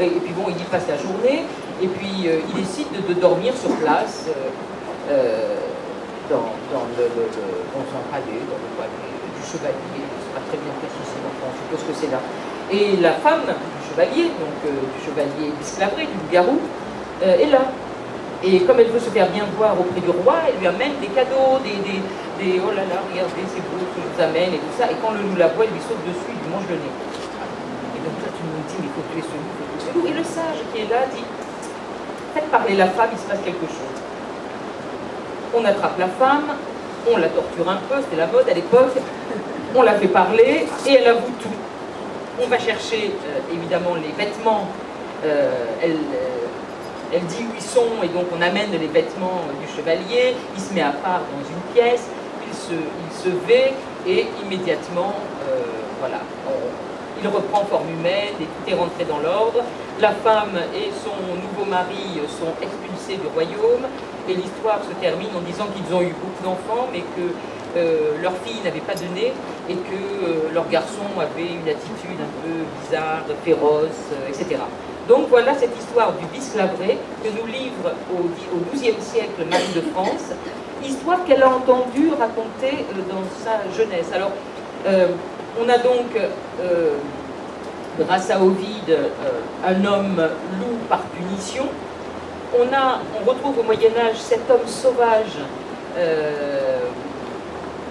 et puis bon, il y passe la journée, et puis il décide de dormir sur place dans un palais, dans le palais du chevalier, c'est pas très bien précisé, enfin, on suppose que c'est là. Et la femme du chevalier, donc du chevalier Bisclavré, du loup-garou, est là. Et comme elle veut se faire bien voir auprès du roi, elle lui amène des cadeaux, oh là là, regardez, c'est beau ce que je vous amène, et tout ça. Et quand le loup la voit, il lui saute dessus, il lui mange le nez. Et donc là, tu me dis, mais il faut tuer ce loup, il faut tuer ce loup. Et le sage qui est là dit, faites parler la femme, il se passe quelque chose. On attrape la femme, on la torture un peu, c'était la mode à l'époque, on la fait parler, et elle avoue tout. On va chercher, évidemment, les vêtements, elle dit où ils sont, et donc on amène les vêtements du chevalier, il se met à part dans une pièce, il se vêt, et immédiatement, voilà, il reprend forme humaine, et tout est rentré dans l'ordre. La femme et son nouveau mari sont expulsés du royaume, et l'histoire se termine en disant qu'ils ont eu beaucoup d'enfants, mais que leur fille n'avait pas de nez, et que leur garçon avait une attitude un peu bizarre, féroce, etc. Donc voilà cette histoire du Bisclavré que nous livre au XIIe siècle Marie de France, histoire qu'elle a entendu raconter dans sa jeunesse. Alors, on a donc, grâce à Ovide, un homme loup par punition. On retrouve au Moyen-Âge cet homme sauvage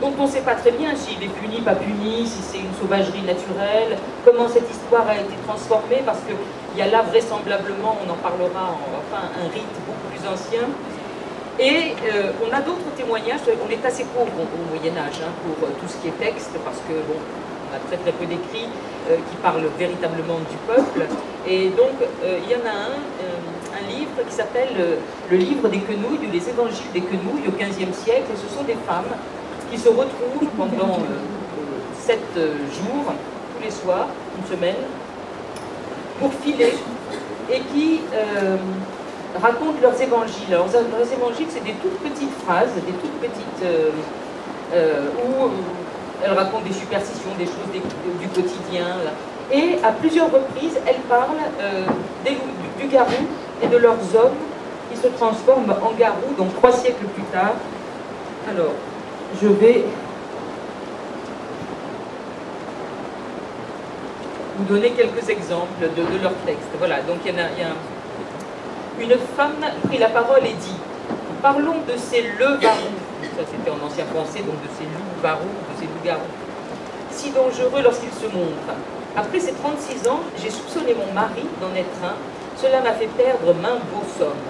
dont on ne sait pas très bien s'il est puni, pas puni, si c'est une sauvagerie naturelle, comment cette histoire a été transformée, parce qu'il y a là vraisemblablement, on en parlera, enfin un rite beaucoup plus ancien. Et on a d'autres témoignages, on est assez pauvre au Moyen-Âge pour tout ce qui est texte, parce que bon, on a très très peu d'écrits qui parlent véritablement du peuple. Et donc il y en a un livre qui s'appelle le livre des Quenouilles, ou les évangiles des Quenouilles au XVe siècle, et ce sont des femmes qui se retrouvent pendant 7 jours, tous les soirs, une semaine, pour filer, et qui racontent leurs évangiles. Alors, leurs évangiles, c'est des toutes petites phrases, des toutes petites... où elles racontent des superstitions, des choses du quotidien. Là. Et à plusieurs reprises, elles parlent du garou et de leurs hommes qui se transforment en garous, donc 3 siècles plus tard. Alors, je vais vous donner quelques exemples de leurs textes. Voilà, donc il y a une femme prit la parole et dit « Parlons de ces le-varous », ça c'était en ancien français, donc de ces loups-varous, de ces loups-garous, si dangereux lorsqu'ils se montrent. Après ces 36 ans, j'ai soupçonné mon mari d'en être un, cela m'a fait perdre maintes beaux sommes.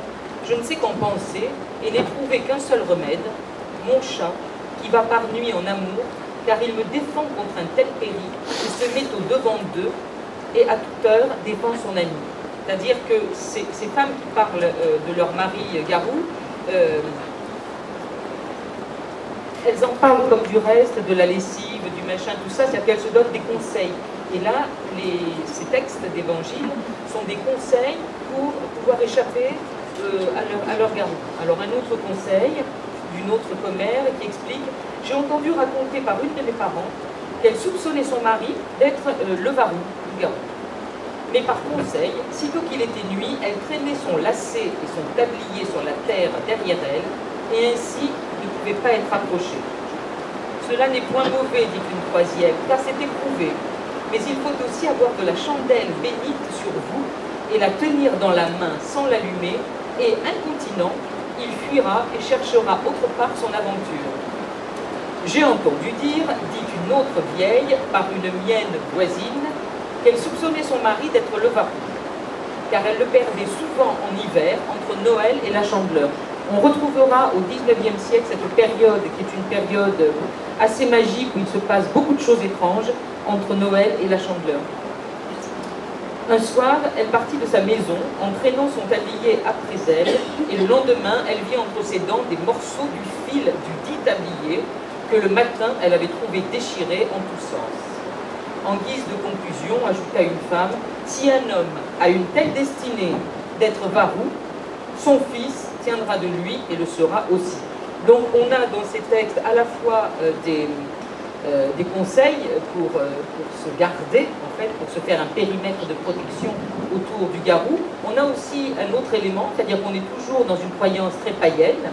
Je ne sais qu'en penser et n'ai trouvé qu'un seul remède, mon chat, qui va par nuit en amour, car il me défend contre un tel péril, il se met au devant d'eux et à toute heure défend son ami. C'est-à-dire que ces femmes qui parlent de leur mari garou, elles en parlent comme du reste, de la lessive, du machin, tout ça, c'est-à-dire qu'elles se donnent des conseils. Et là, ces textes d'évangile sont des conseils pour pouvoir échapper à leur garou. Alors un autre conseil d'une autre commère qui explique « J'ai entendu raconter par une de mes parents qu'elle soupçonnait son mari d'être le varou, le garou. Mais par conseil, sitôt qu'il était nuit, elle traînait son lacet et son tablier sur la terre derrière elle, et ainsi ne pouvait pas être approchée. Cela n'est point mauvais, dit une troisième, car c'est éprouvé. Mais il faut aussi avoir de la chandelle bénite sur vous et la tenir dans la main sans l'allumer, et incontinent, il fuira et cherchera autre part son aventure. J'ai entendu dire, dit une autre vieille, par une mienne voisine, qu'elle soupçonnait son mari d'être le varou, car elle le perdait souvent en hiver entre Noël et la Chandeleur. On retrouvera au XIXe siècle cette période qui est une période assez magique où il se passe beaucoup de choses étranges entre Noël et la Chandeleur. Un soir, elle partit de sa maison en traînant son tablier après elle, et le lendemain, elle vit entre ses dents des morceaux du fil du dit tablier que le matin, elle avait trouvé déchiré en tous sens. En guise de conclusion, ajouta une femme, si un homme a une telle destinée d'être varou, son fils tiendra de lui et le sera aussi. Donc on a dans ces textes à la fois des conseils pour se garder, en fait, pour se faire un périmètre de protection autour du garou. On a aussi un autre élément, c'est-à-dire qu'on est toujours dans une croyance très païenne,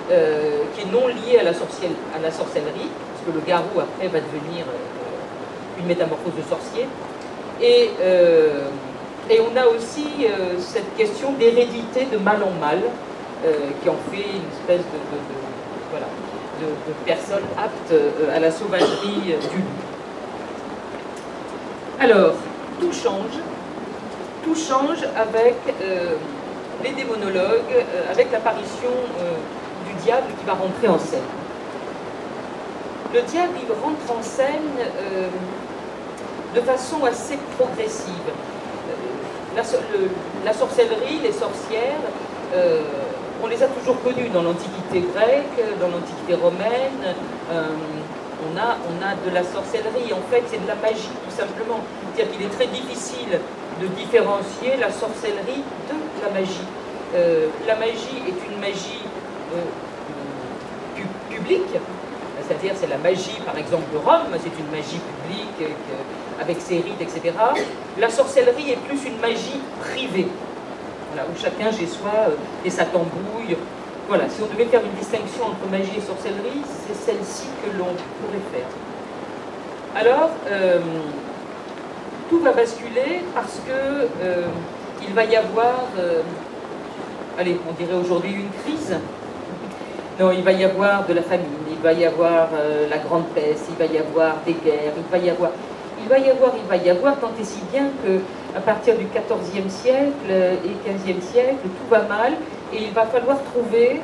qui est non liée à la sorcellerie, parce que le garou, après, va devenir une métamorphose de sorcier. Et on a aussi cette question d'hérédité de mal en mal, qui en fait une espèce de personnes aptes à la sauvagerie du loup. Alors, tout change avec les démonologues, avec l'apparition du diable qui va rentrer en scène. Le diable, il rentre en scène de façon assez progressive. La sorcellerie, les sorcières, on les a toujours connues dans l'Antiquité grecque, dans l'Antiquité romaine. On a de la sorcellerie, en fait, c'est de la magie, tout simplement. C'est-à-dire qu'il est très difficile de différencier la sorcellerie de la magie. La magie est une magie publique, c'est-à-dire c'est la magie, par exemple, de Rome, c'est une magie publique avec ses rites, etc. La sorcellerie est plus une magie privée. Voilà, où chacun chez soi et sa tambouille. Voilà, si on devait faire une distinction entre magie et sorcellerie, c'est celle-ci que l'on pourrait faire. Alors, tout va basculer parce que il va y avoir, allez, on dirait aujourd'hui une crise. Non, il va y avoir de la famine, il va y avoir la grande peste, il va y avoir des guerres, il va y avoir, tant et si bien qu'à partir du XIVe siècle et XVe siècle, tout va mal et il va falloir trouver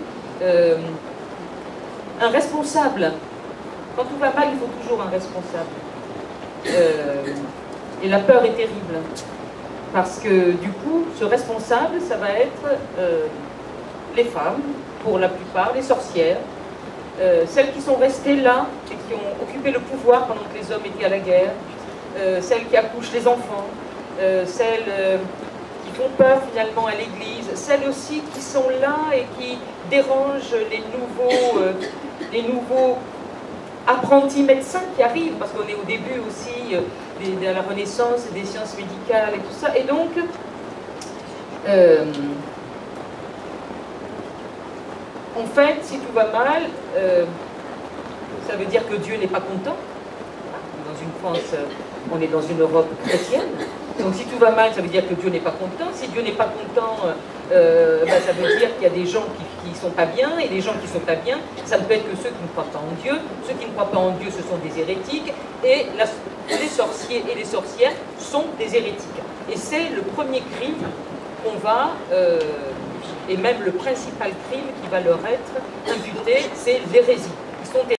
un responsable. Quand tout va mal, il faut toujours un responsable. Et la peur est terrible. Parce que du coup, ce responsable, ça va être les femmes, pour la plupart, les sorcières, celles qui sont restées là et qui ont occupé le pouvoir pendant que les hommes étaient à la guerre, celles qui accouchent les enfants, celles qui font peur finalement à l'église, celles aussi qui sont là et qui dérangent les nouveaux apprentis médecins qui arrivent, parce qu'on est au début aussi de la Renaissance et des sciences médicales et tout ça. Et donc, en fait, si tout va mal, ça veut dire que Dieu n'est pas content. Dans une France, on est dans une Europe chrétienne. Donc si tout va mal, ça veut dire que Dieu n'est pas content. Si Dieu n'est pas content, ça veut dire qu'il y a des gens qui ne sont pas bien, et les gens qui ne sont pas bien, ça ne peut être que ceux qui ne croient pas en Dieu. Ceux qui ne croient pas en Dieu, ce sont des hérétiques, et les sorciers et les sorcières sont des hérétiques. Et c'est le premier crime qu'on va, et même le principal crime qui va leur être imputé, c'est l'hérésie. Ils sont